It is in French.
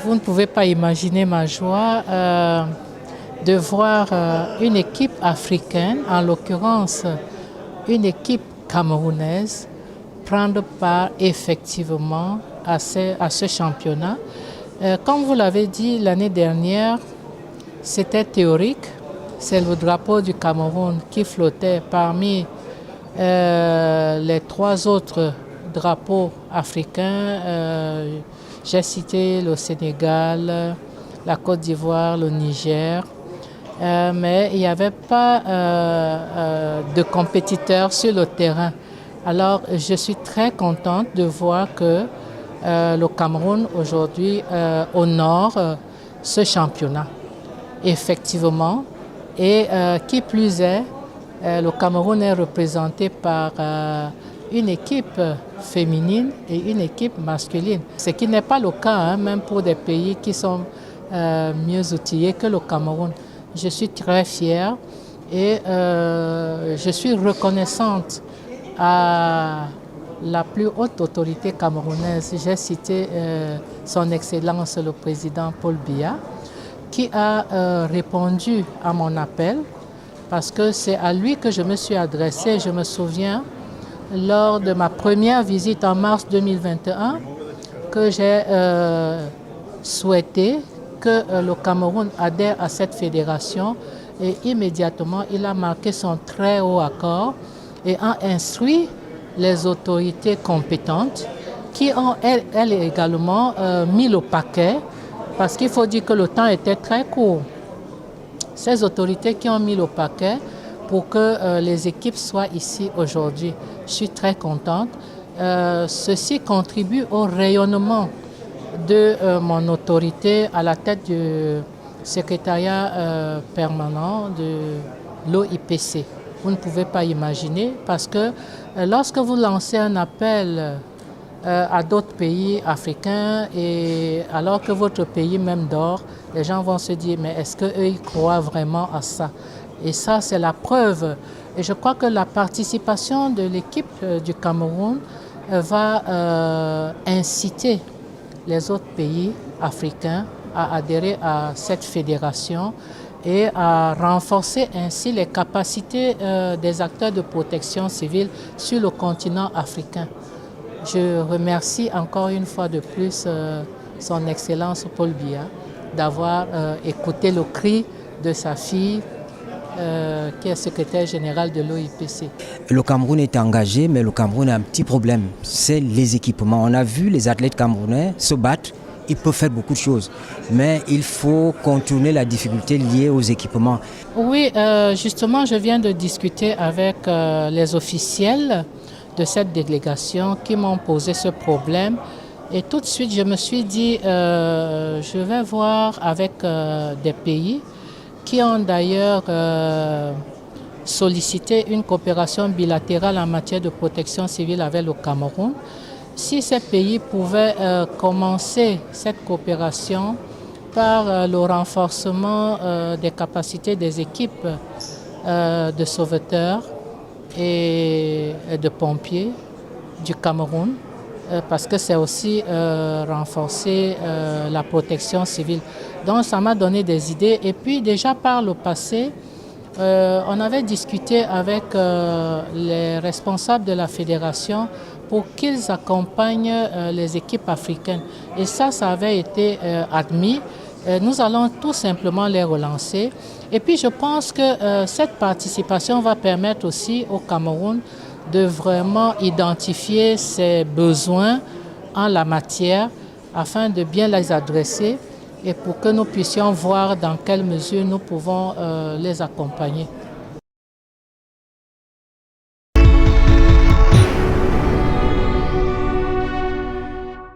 Vous ne pouvez pas imaginer ma joie de voir une équipe africaine, en l'occurrence une équipe camerounaise, prendre part effectivement à ce championnat. Comme vous l'avez dit l'année dernière, c'était théorique. C'est le drapeau du Cameroun qui flottait parmi les trois autres drapeaux africains. J'ai cité le Sénégal, la Côte d'Ivoire, le Niger, mais il n'y avait pas de compétiteurs sur le terrain. Alors je suis très contente de voir que le Cameroun aujourd'hui honore ce championnat, effectivement. Et qui plus est, le Cameroun est représenté par une équipe féminine et une équipe masculine. Ce qui n'est pas le cas, même pour des pays qui sont mieux outillés que le Cameroun. Je suis très fière et je suis reconnaissante à la plus haute autorité camerounaise. J'ai cité son Excellence le Président Paul Biya, qui a répondu à mon appel parce que c'est à lui que je me suis adressée. Je me souviens, lors de ma première visite en mars 2021, que j'ai souhaité que le Cameroun adhère à cette fédération et immédiatement il a marqué son très haut accord et a instruit les autorités compétentes qui ont elles également mis le paquet parce qu'il faut dire que le temps était très court. Ces autorités qui ont mis le paquet pour que les équipes soient ici aujourd'hui. Je suis très contente. Ceci contribue au rayonnement de mon autorité à la tête du secrétariat permanent de l'OIPC. Vous ne pouvez pas imaginer parce que lorsque vous lancez un appel à d'autres pays africains et alors que votre pays même dort, les gens vont se dire mais est-ce qu'eux ils croient vraiment à ça? Et ça c'est la preuve. Et je crois que la participation de l'équipe du Cameroun va inciter les autres pays africains à adhérer à cette fédération et à renforcer ainsi les capacités des acteurs de protection civile sur le continent africain. Je remercie encore une fois de plus son Excellence Paul Biya d'avoir écouté le cri de sa fille qui est secrétaire générale de l'OIPC. Le Cameroun est engagé, mais le Cameroun a un petit problème, c'est les équipements. On a vu les athlètes camerounais se battre, ils peuvent faire beaucoup de choses, mais il faut contourner la difficulté liée aux équipements. Oui, justement, je viens de discuter avec les officiels de cette délégation qui m'ont posé ce problème. Et tout de suite, je me suis dit, je vais voir avec des pays qui ont d'ailleurs sollicité une coopération bilatérale en matière de protection civile avec le Cameroun. Si ces pays pouvaient commencer cette coopération par le renforcement des capacités des équipes de sauveteurs et de pompiers du Cameroun, parce que c'est aussi renforcer la protection civile. Donc ça m'a donné des idées. Et puis déjà par le passé, on avait discuté avec les responsables de la fédération pour qu'ils accompagnent les équipes africaines. Et ça avait été admis. Nous allons tout simplement les relancer. Et puis je pense que cette participation va permettre aussi au Cameroun de vraiment identifier ses besoins en la matière afin de bien les adresser et pour que nous puissions voir dans quelle mesure nous pouvons les accompagner.